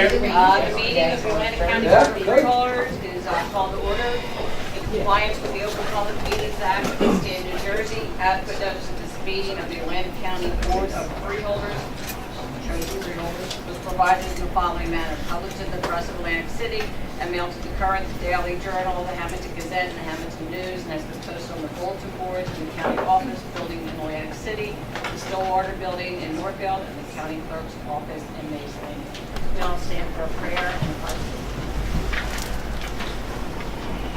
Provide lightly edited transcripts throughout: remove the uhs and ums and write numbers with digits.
The meeting of the Atlantic County Board of Freeholders is called to order. In compliance with the Open Public Meetings Act of the State of New Jersey, adequate notice of this meeting of the Atlantic County Board of Freeholders was provided in the following manner: published in the Press of Atlantic City and mailed to the Current, the Daily Journal, the Hamilton Gazette, and the Hamilton News, and has been posted on the bulletin boards in the county office building in Atlantic City, the Stillwater building in Northfield, and the county clerk's office in Mays Lane. We all stand for a prayer and pledge.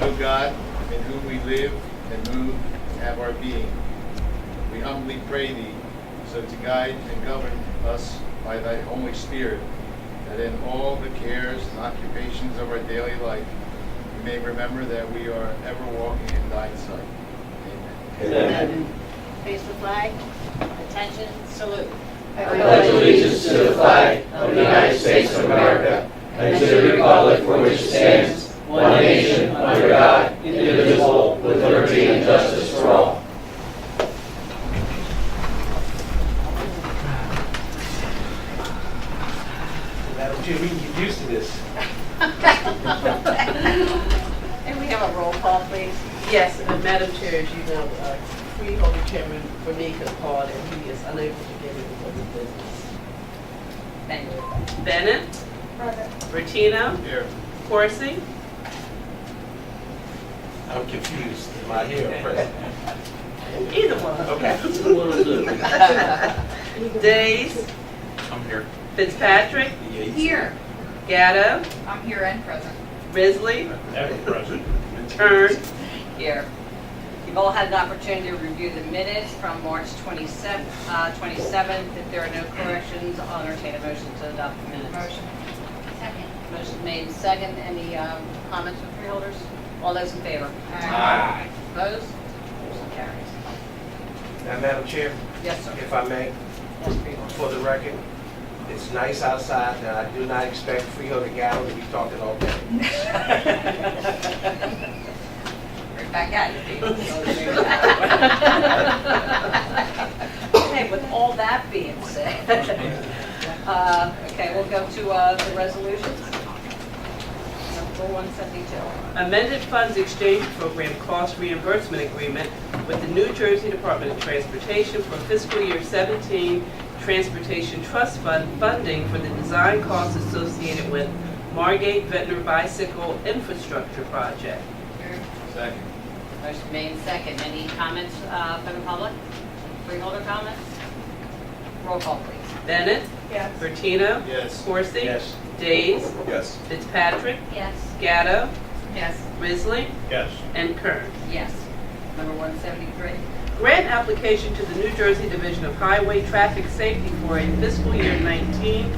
O God, in whom we live and move and have our being, we humbly pray Thee, so to guide and govern us by Thy Holy Spirit, that in all the cares and occupations of our daily life, we may remember that we are ever walking in Thy sight. Amen. Amen. Face the flag. Attention. Salute. I pledge allegiance to the flag of the United States of America and to the republic for which it stands, one nation, under God, indivisible, with liberty and justice for all. Madam Chair, we can get used to this. And we have a roll call, please. Yes, Madam Chair, as you know, Freeholder Chairman Bernice has called and he is unable to get into the business. Thank you. Bennett? Bertino? Here. Corsi? I'm confused. Am I here or present? Either one. Okay. Days? I'm here. Fitzpatrick? Here. Gatto? I'm here and present. Risley? Never present. Kern? Here. You've all had an opportunity to review the minutes from March 27th. If there are no corrections, I'll entertain a motion to adopt the minutes. Motion. Second. Motion made and second. Any comments from freeholders? All those in favor? Aye. Opposed? Motion carries. Now, Madam Chair, Yes, sir. if I may, Yes, freeholders. for the record, it's nice outside, and I do not expect Freeholder Gallo to be talking all day. Right back at you, people. Okay, with all that being said, okay, we'll go to the resolutions. Number 172. Amended Funds Exchange Program Cost Reimbursement Agreement with the New Jersey Department of Transportation for fiscal year 17 Transportation Trust Fund funding for the design costs associated with Margate Ventnor Bicycle Infrastructure Project. Second. Motion made and second. Any comments from the public? Freeholder comments? Roll call, please. Bennett? Yes. Bertino? Yes. Corsi? Yes. Days? Yes. Fitzpatrick? Yes. Gatto? Yes. Risley? Yes. And Kern. Yes. Number 173. Grant application to the New Jersey Division of Highway Traffic Safety for a fiscal year 19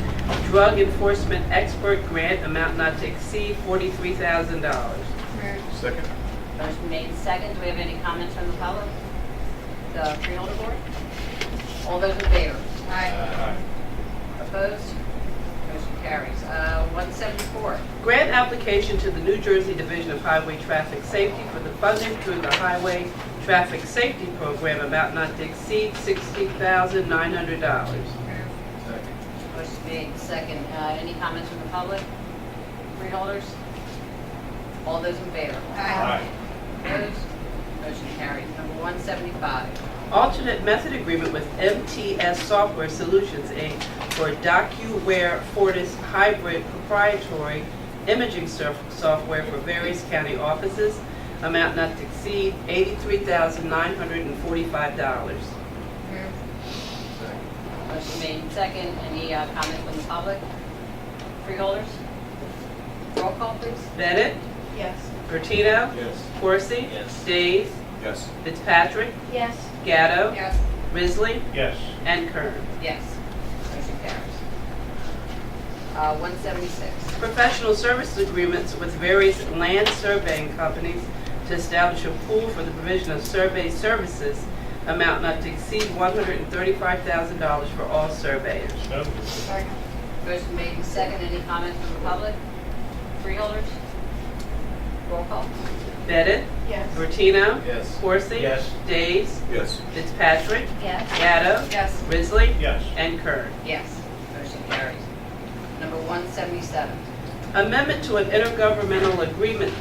drug enforcement expert grant amount not to exceed $43,000. Second. Motion made and second. Do we have any comments from the public? The freeholder board? All those in favor? Aye. Opposed? Motion carries. 174. Grant application to the New Jersey Division of Highway Traffic Safety for the funding through the Highway Traffic Safety Program amount not to exceed $60,900. Second. Motion made and second. Any comments from the public? Freeholders? All those in favor? Aye. Opposed? Motion carries. Number 175. Alternate method agreement with MTS Software Solutions, Inc. for DocuWare Fortis hybrid proprietary imaging software for various county offices, amount not to exceed $83,945. Second. Motion made and second. Any comments from the public? Freeholders? Roll call, please. Bennett? Yes. Bertino? Yes. Corsi? Yes. Days? Yes. Fitzpatrick? Yes. Gatto? Yes. Risley? Yes. And Kern. Yes. Motion carries. 176. Professional services agreements with various land surveying companies to establish a pool for the provision of survey services, amount not to exceed $135,000 for all surveyors. Second. Motion made and second. Any comments from the public? Freeholders? Roll call. Bennett? Yes. Bertino? Yes. Corsi? Yes. Days? Yes. Fitzpatrick? Yes. Gatto? Yes. Risley? Yes. And Kern. Yes. Motion carries. Number 177. Amendment to an intergovernmental agreement,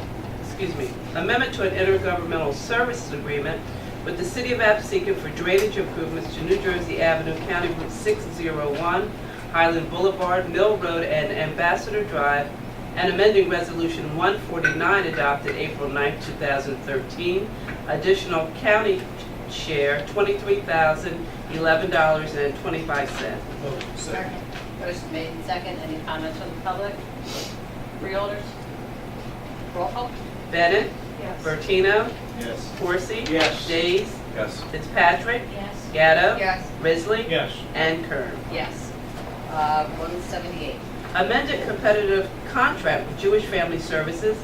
amendment to an intergovernmental services agreement with the City of Absecon for drainage improvements to New Jersey Avenue, County Route 601, Highland Boulevard, Mill Road, and Ambassador Drive, and amending Resolution 149 adopted April 9, 2013, additional county share $23,011.25. Second. Motion made and second. Any comments from the public? Freeholders? Roll call? Bennett, Yes. Bertino, Yes. Corsi. Yes. Days, Yes. Fitzpatrick, Yes. Gatto, Yes. Risley, Yes. and Kern. Yes. 178. Amended competitive contract with Jewish Family Services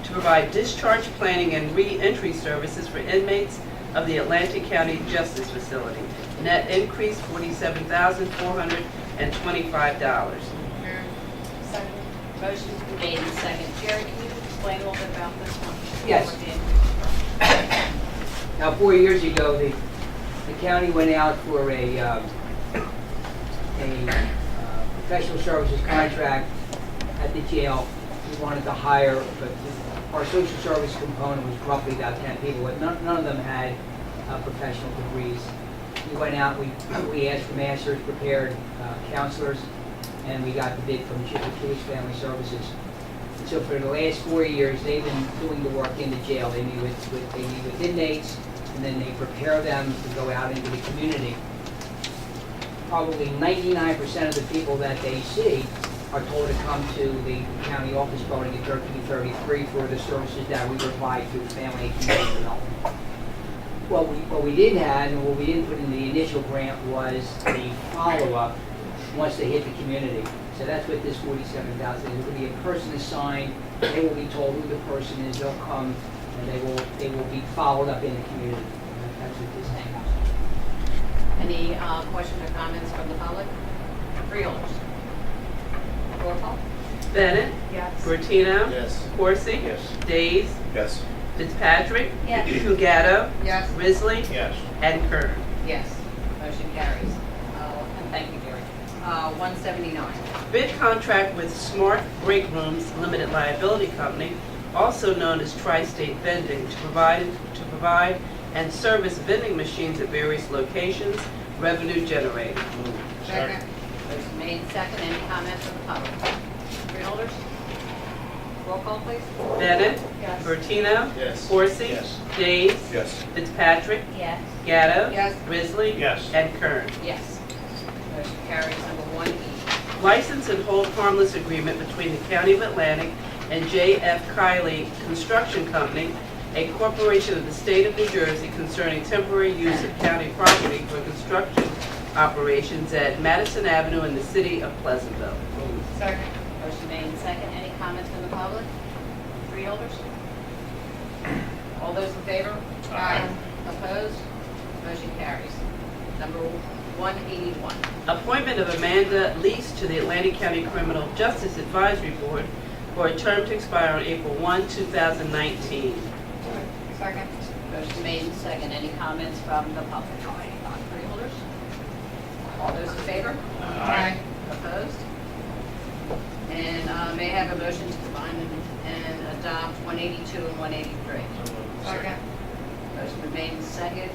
to provide discharge planning and re-entry services for inmates of the Atlantic County Justice Facility. Net increase $47,425. Second. Motion's been made and second. Jerry, can you explain a little bit about this one? Yes. What the increase is? Now, 4 years ago, the county went out for a professional services contract at the jail. We wanted to hire, but our social service component was roughly about 10 people, but none of them had professional degrees. We went out, we asked for masters, prepared counselors, and we got the bid from Jewish Family Services. And so for the last 4 years, they've been doing the work in the jail. They meet with inmates, and then they prepare them to go out into the community. Probably 99% of the people that they see are told to come to the county office building at 1333 for the services that we provide through family and community development. What we didn't have, and what we didn't put in the initial grant, was the follow-up once they hit the community. So that's what this 47,000 is. There will be a person assigned. They will be told who the person is. They'll come, and they will be followed up in the community. That's what this thing is. Any questions or comments from the public? Freeholders? Roll call? Bennett, Yes. Bertino, Yes. Corsi. Yes. Days, Yes. Fitzpatrick, Yes. Gatto, Yes. Risley, Yes. and Kern. Yes. Motion carries. And thank you, Jerry. 179. Bid contract with Smart Break Rooms Limited Liability Company, also known as Tri-State Vending, to provide and service vending machines at various locations, revenue generated. Second. Motion made and second. Any comments from the public? Freeholders? Roll call, please. Bennett, Yes. Bertino, Yes. Corsi. Yes. Days, Yes. Fitzpatrick, Yes. Gatto, Yes. Risley, Yes. and Kern. Yes. Motion carries. Number 1E. License and hold harmless agreement between the County of Atlantic and J.F. Kiley Construction Company, a corporation of the state of New Jersey, concerning temporary use of county property for construction operations at Madison Avenue in the city of Pleasantville. Second. Motion made and second. Any comments from the public? Freeholders? All those in favor? Aye. Opposed? Motion carries. Number 181. Appointment of Amanda Lease to the Atlantic County Criminal Justice Advisory Board for a term to expire on April 1, 2019. Second. Motion made and second. Any comments from the public? Freeholders? All those in favor? Aye. Opposed? And may I have a motion to combine and adopt 182 and 183? Second. Motion been made and second.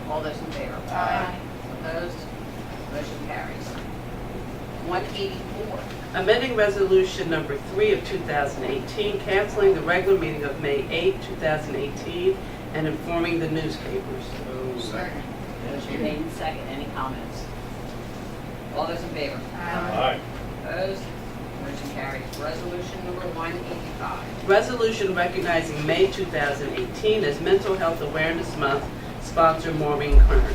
All those in favor? Aye. Opposed? Motion carries. 184. Amending Resolution Number 3 of 2018, canceling the regular meeting of May 8, 2018, and informing the newspapers. Second. Motion made and second. Any comments? All those in favor? Aye. Opposed? Motion carries. Resolution number 185. Resolution recognizing May 2018 as Mental Health Awareness Month, sponsor Maureen Kern.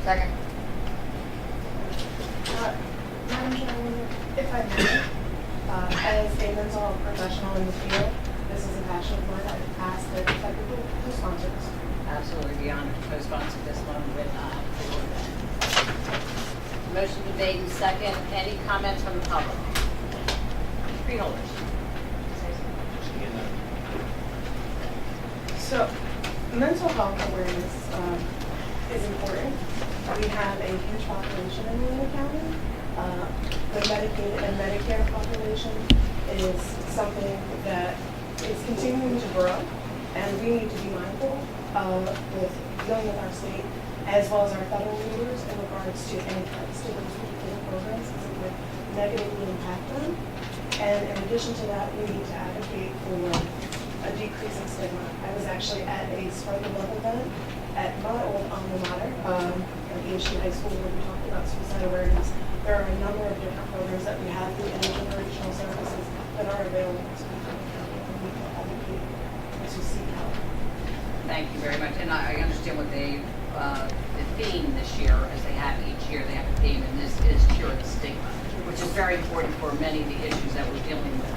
Second. Madam Chairwoman, if I may, as a mental health professional in the field, this is a passion of mine. I've asked that if I could co-sponsor this. Absolutely be honored to co-sponsor this one with motion been made and second. Any comments from the public? Freeholders? So, mental health awareness is important. We have a huge population in Lorraine County, The Medicaid and Medicare population is something that is continuing to grow, and we need to be mindful with dealing with our state as well as our federal leaders in regards to any cuts to those particular programs because it would negatively impact them. And in addition to that, we need to advocate for a decrease in stigma. I was actually at a Spread the Love event at my old alma mater, at EHU High School, where we talked about suicide awareness. There are a number of different programs that we have through intergenerational services that are available to people in the county, and we can advocate and to seek help. Thank you very much, and I understand what the theme this year, as they have each year, they have a theme, and this is Cure the Stigma, which is very important for many of the issues that we're dealing with,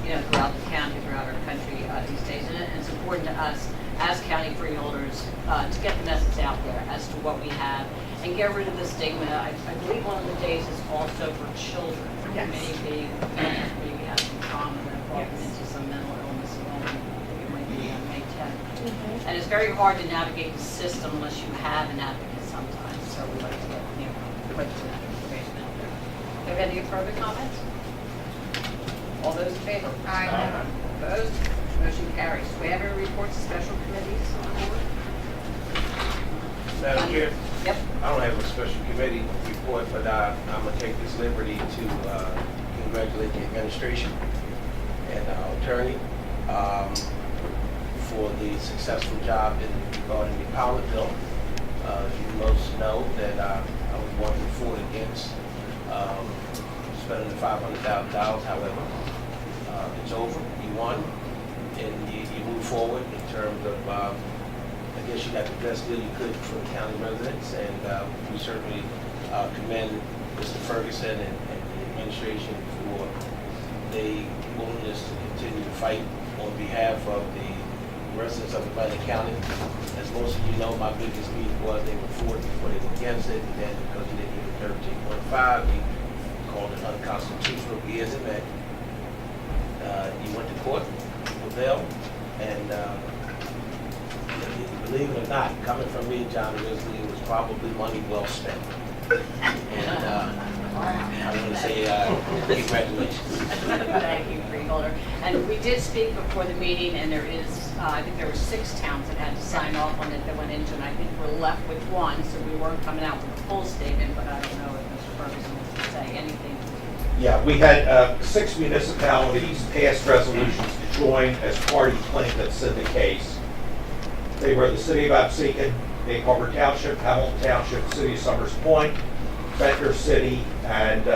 throughout the county, throughout our country these days, and it's important to us as county freeholders to get the message out there as to what we have and get rid of the stigma. I believe one of the days is also for children, Yes. maybe have some trauma that brought them into some mental illness alone. I think it might be on May 10th. And it's very hard to navigate the system unless you have an advocate sometimes. So we like to get put that information out there. Do you have any further comments? All those in favor? Aye. Opposed? Motion carries. Do we have any reports of special committees on board? Madam Chair, Yep. I don't have a special committee report, but I'm going to take this liberty to congratulate the administration and our attorney for the successful job regarding the pilot bill. You most know that I was working for and against spending the $500,000. However, it's over. You won, and you move forward in terms of, I guess you got the best deal you could for the county residents, and we certainly commend Mr. Ferguson and the administration for the willingness to continue to fight on behalf of the residents of Atlantic County. As most of you know, my biggest beef was they were for it before they were against it, and then because he didn't get 13.5, he called it unconstitutional. Years in that, he went to court, prevailed, and believe it or not, coming from me, John Risley, it was probably money well spent. And I want to say congratulations. Thank you, Freeholder. And we did speak before the meeting, and there is, I think there were 6 towns that had to sign off on it that went into, and I think we're left with 1, so we weren't coming out with a full statement, but I don't know if Mr. Ferguson wants to say anything. Yeah, we had 6 municipalities pass resolutions to join as party plaintiffs in the case. They were the City of Absecon, Egg Harbor Township, Hamilton Township, City of Summers Point, Ventnor City, and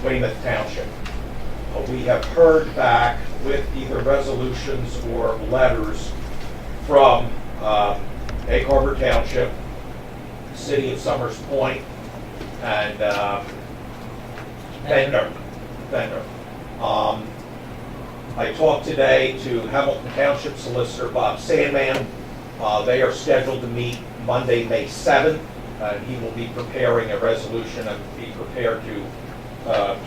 Weymouth Township. We have heard back with either resolutions or letters from Egg Harbor Township, City of Summers Point, and Ventnor. I talked today to Hamilton Township Solicitor Bob Sandman. They are scheduled to meet Monday, May 7th. He will be preparing a resolution and be prepared to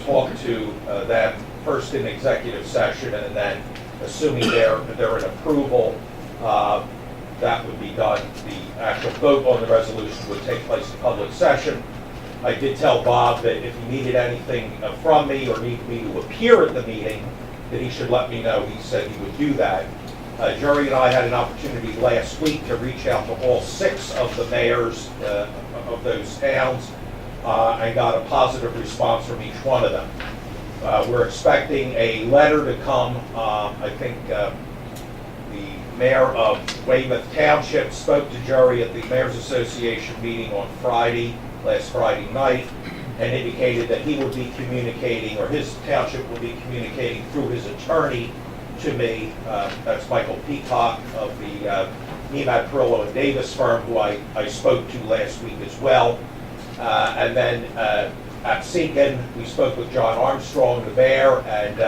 talk to them first in executive session, and then, assuming they're in approval, that would be done. The actual vote on the resolution would take place in public session. I did tell Bob that if he needed anything from me or needed me to appear at the meeting, that he should let me know. He said he would do that. Jerry and I had an opportunity last week to reach out to all 6 of the mayors of those towns and got a positive response from each one of them. We're expecting a letter to come. I think the mayor of Weymouth Township spoke to Jerry at the Mayor's Association meeting on last Friday night, and indicated that he would be communicating, or his township will be communicating through his attorney to me. That's Michael Peacock of the Nemad, Perillo, and Davis firm, who I spoke to last week as well. And then at Absecon, we spoke with John Armstrong, the mayor, and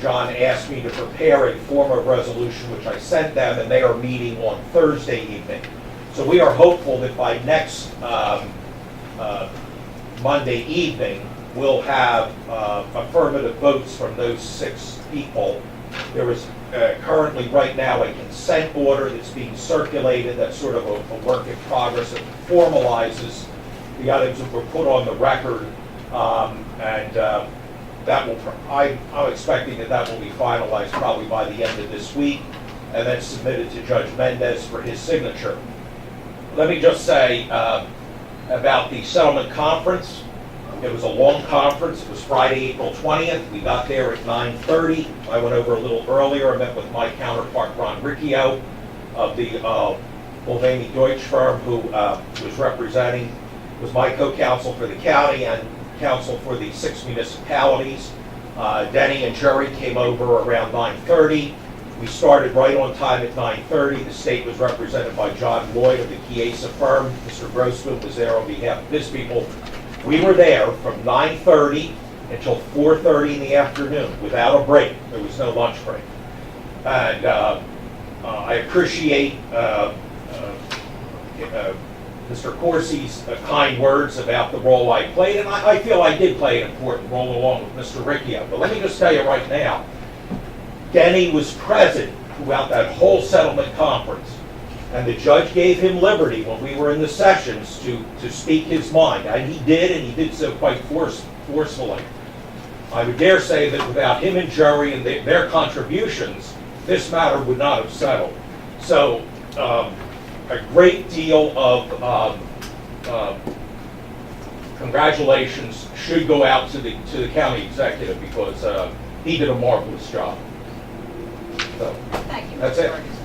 John asked me to prepare a form of resolution, which I sent them, and they are meeting on Thursday evening. So we are hopeful that by next Monday evening, we'll have affirmative votes from those 6 people. There is currently, right now, a consent order that's being circulated. That's sort of a work in progress. It formalizes the items that were put on the record, and that will, I'm expecting that will be finalized probably by the end of this week, and then submitted to Judge Mendez for his signature. Let me just say about the settlement conference. It was a long conference. It was Friday, April 20th. We got there at 9:30. I went over a little earlier. I met with my counterpart, Ron Riccio, of the Mulvaney Deutsch firm, who was my co-counsel for the county and counsel for the 6 municipalities. Denny and Jerry came over around 9:30. We started right on time at 9:30. The state was represented by John Lloyd of the Chiesa firm. Mr. Grossman was there on behalf of his people. We were there from 9:30 until 4:30 in the afternoon without a break. There was no lunch break. And I appreciate Mr. Corsi's kind words about the role I played, and I feel I did play an important role along with Mr. Riccio. But let me just tell you right now, Denny was present throughout that whole settlement conference, and the judge gave him liberty when we were in the sessions to speak his mind, and he did so quite forcefully. I would dare say that without him and Jerry and their contributions, this matter would not have settled. So a great deal of congratulations should go out to the county executive, because he did a marvelous job. So, Thank you, Mr. that's it. Ferguson.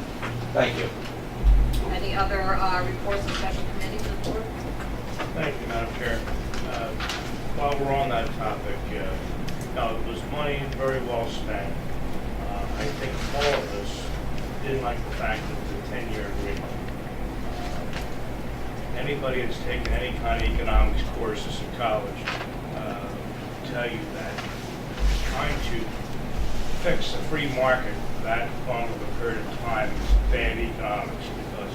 Thank you. Any other reports of special committees report? Thank you, Madam Chair. While we're on that topic, no, it was money very well spent. I think all of us didn't like the fact that it's a 10-year agreement. Anybody that's taken any kind of economics courses in college tell you that trying to fix a free market that long of a period of time is bad economics, because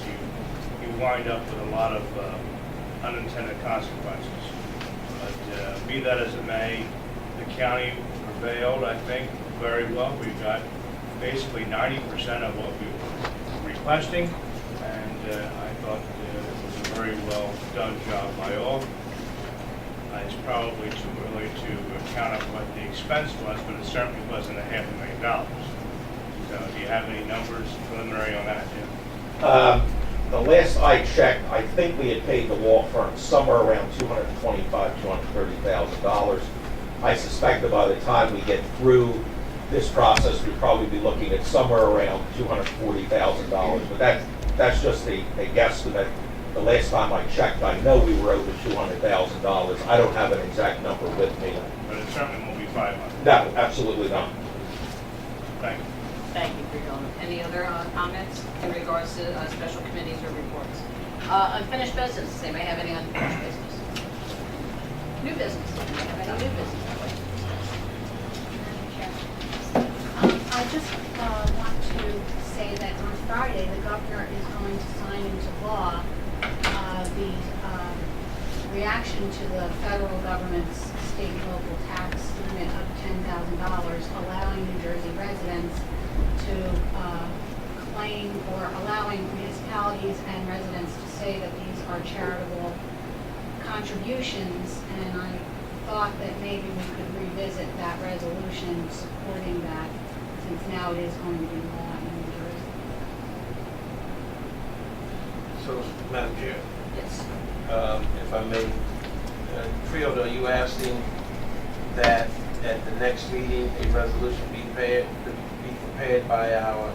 you wind up with a lot of unintended consequences. But be that as it may, the county prevailed, I think, very well. We got basically 90% of what we were requesting, and I thought it was a very well done job by all. It's probably too early to count up what the expense was, but it certainly wasn't $500,000. So do you have any numbers preliminary on that yet? The last I checked, I think we had paid the law firm somewhere around $225,000, $230,000. I suspect that by the time we get through this process, we'd probably be looking at somewhere around $240,000. But that's just a guesstimate. The last time I checked, I know we were over $200,000. I don't have an exact number with me. But it certainly won't be 500. No, absolutely not. Thank you. Thank you for your comment. Any other comments in regards to special committees or reports? Unfinished business, does anybody have any unfinished business? New business, does anybody have any new business? I just want to say that on Friday, the governor is going to sign into law the reaction to the federal government's state and local tax limit of $10,000, allowing New Jersey residents to claim, or allowing municipalities and residents to say that these are charitable contributions. And I thought that maybe we could revisit that resolution supporting that, since now it is going to be law in New Jersey. So, Madam Chair, Yes. if I may, Freeholder, are you asking that at the next meeting, a resolution be prepared by our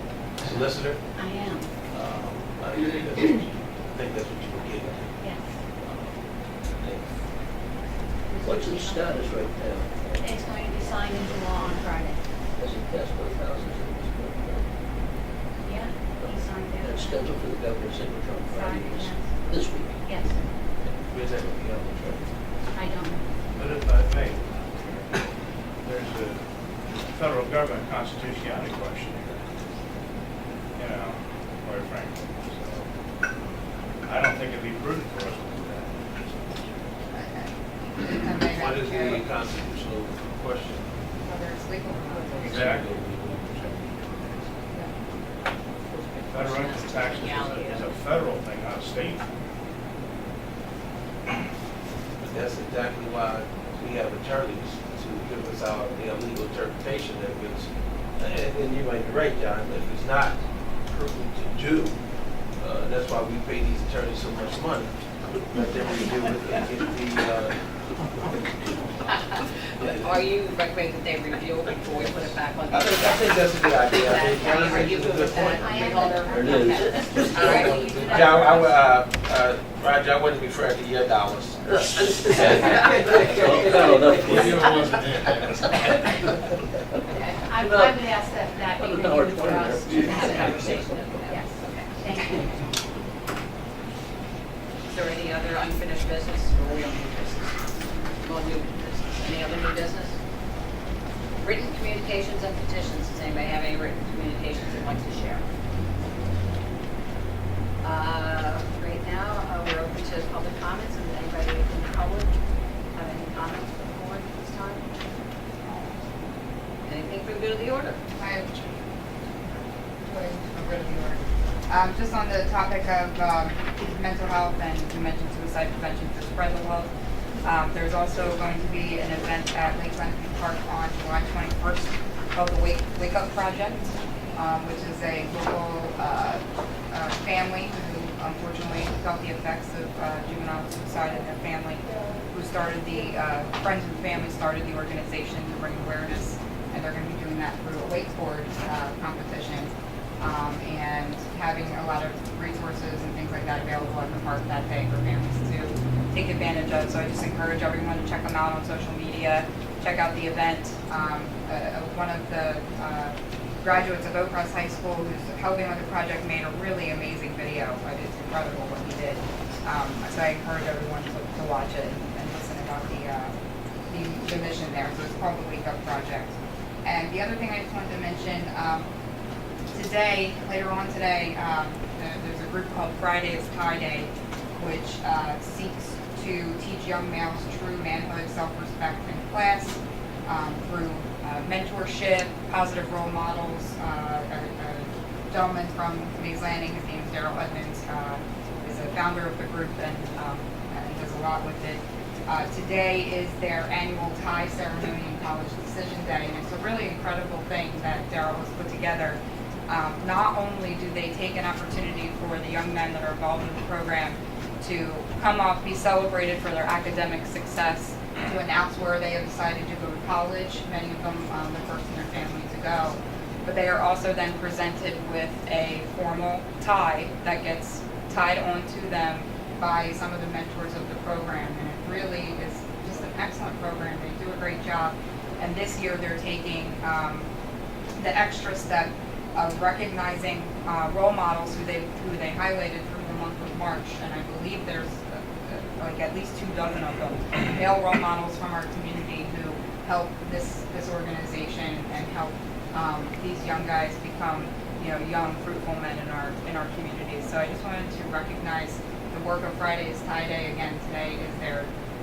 solicitor? I am, I think that's what you were getting at. yes. What's the status right now? It's going to be signed into law on Friday. Has it passed both houses? Yeah, he signed it. It's scheduled for the governor's signature on Friday Friday, yes. this week. Yes, Where's that going to be on? I don't know. But if I may, there's a federal government constitutionality question here. You know, quite frankly. So I don't think it'd be prudent for us to do that. What is the constitutional question? Whether it's legal or not. Exactly. Federal income tax is a federal thing, not a state. that's exactly why we have attorneys to give us our, legal interpretation of it. And you might be right, John, if it's not prudent to do, that's why we pay these attorneys so much money. Let them review it and get Are you recommending that they review it before we put it back on? I think that's a good idea. I think Are John you raises a good point. Freeholder? It is. All right. John, Roger, I wouldn't be referring to your dollars. No, If you wasn't there. I would ask that be reviewed for us to Have a have. conversation. Yes, okay, thank you. Is there any other unfinished business or are we on new business? On new business. Any other new business? Written communications and petitions. Does anybody have any written communications they'd like to share? Right now, we're open to public comments. Does anybody in the public have any comments for the board at this time? Anything for the good of the order? I have a good of the order. Just on the topic of mental health, and you mentioned suicide prevention to spread the love. There's also going to be an event at Lake Lenape Park on July 21st called the Wake Up Project, which is a local family who unfortunately felt the effects of juvenile suicide in their family, who started friends and family started the organization to bring awareness, and they're going to be doing that through a wakeboard competition, and having a lot of resources and things like that available at the park that day for families to take advantage of. So I just encourage everyone to check them out on social media, check out the event. One of the graduates of Oak Cross High School who's helping with the project made a really amazing video. It's incredible what he did. So I encourage everyone to watch it and listen about the mission there. So it's called the Wake Up Project. And the other thing I just wanted to mention, later on today, there's a group called Friday is Tie Day, which seeks to teach young males true manhood, self-respect in class through mentorship, positive role models. A gentleman from Mays Landing, his name is Daryl Edmonds, is a founder of the group and does a lot with it. Today is their annual tie ceremony and college decision day, and it's a really incredible thing that Daryl has put together. Not only do they take an opportunity for the young men that are involved in the program to come up, be celebrated for their academic success, to announce where they have decided to go to college, many of them the first in their family to go, but they are also then presented with a formal tie that gets tied onto them by some of the mentors of the program, and it really is just an excellent program. They do a great job, and this year they're taking the extra step of recognizing role models who they highlighted through the month of March, and I believe there's like at least 24 of them, male role models from our community who help this organization and help these young guys become young, fruitful men in our community. So I just wanted to recognize the work of Friday's Tie Day. Again, today is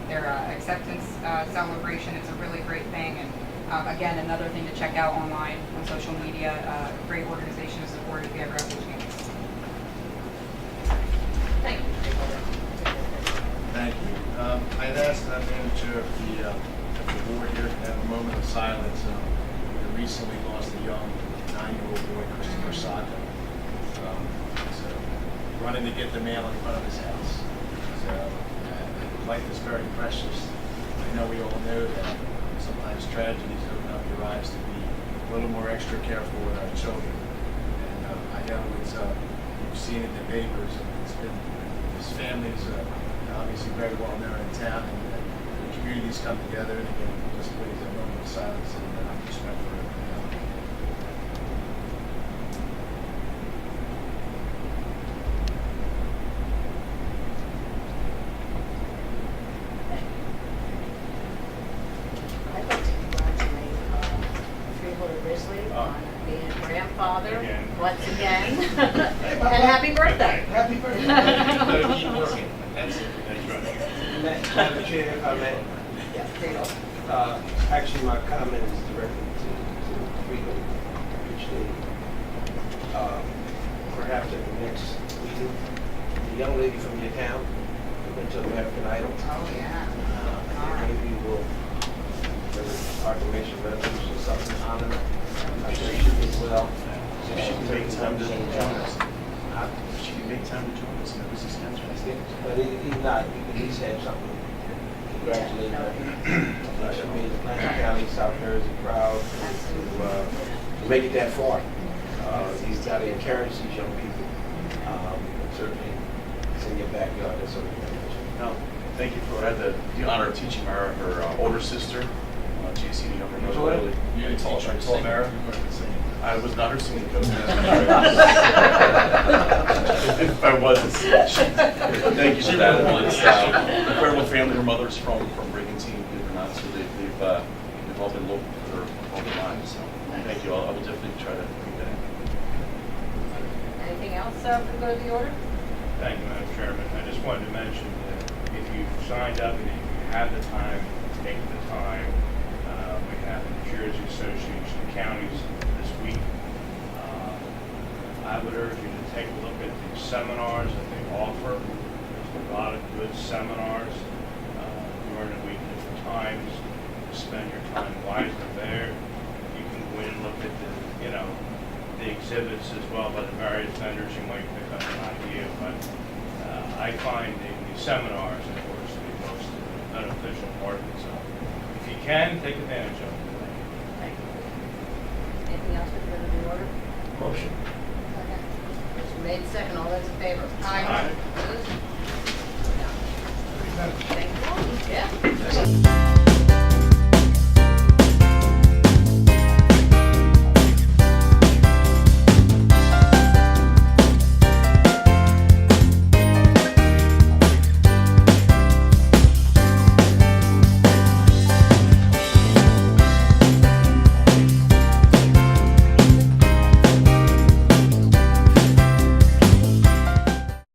their acceptance celebration. It's a really great thing, and again, another thing to check out online on social media. Great organization to support if you ever have the chance. Thank you. Thank you. I'd asked the manager of the board here to have a moment of silence. We recently lost a young 9-year-old boy, Christopher Sato. So running to get the mail in front of his house. So life is very precious. I know we all know that sometimes tragedies open up your eyes to be a little more extra careful with our children. And I know it's you've seen it in the papers. It's been his family's obviously very well known in town, and the communities come together. And again, just please a moment of silence and respect for it. I'd like to congratulate Freeholder on being a grandfather Again. once again. And happy birthday. Happy birthday. That's right. Madam Chair, if I may. Yeah, Freeholder. Actually, my comment is directed to Freeholder, which perhaps at the next meeting, the young lady from your town who went to American Idol. Oh, yeah. proclamation resolution, something to honor her. I think she did well. If she can make time to join us. Uh, If she can make time to join us, that was his schedule. But he's not, he can at least have something. Congratulations. Should be the Atlantic County, South Jersey proud to make it that far. He's got to encourage these young people. Certainly, it's in your backyard, that's what we're No, thank you for, I had the honor of teaching Mara, her older sister, JC, the younger brother. taught her? Lily. You I taught teach her I taught singing? Mara. I was not her singing coach. If I was, thank you for that. It's incredible family. Her mother's from Brigantine, believe it or not, so they've all been local for all their lives. So thank you. I will definitely try to bring that in. Anything else for the good of the order? Thank you, Madam Chairman. I just wanted to mention that if you've signed up and if you have the time, take the time. We have the New Jersey Association of Counties this week. I would urge you to take a look at the seminars that they offer. There's a lot of good seminars during the week, different times. Spend your time wisely there. You can go in and look at the exhibits as well by the various vendors. You might pick up an idea, but I find the seminars, of course, the most beneficial part of it. So if you can, take advantage of it. Thank you. Anything else for the good of the order? Motion. Motion made second, all those in favor? Aye. Opposed? No. Thank you. Yeah.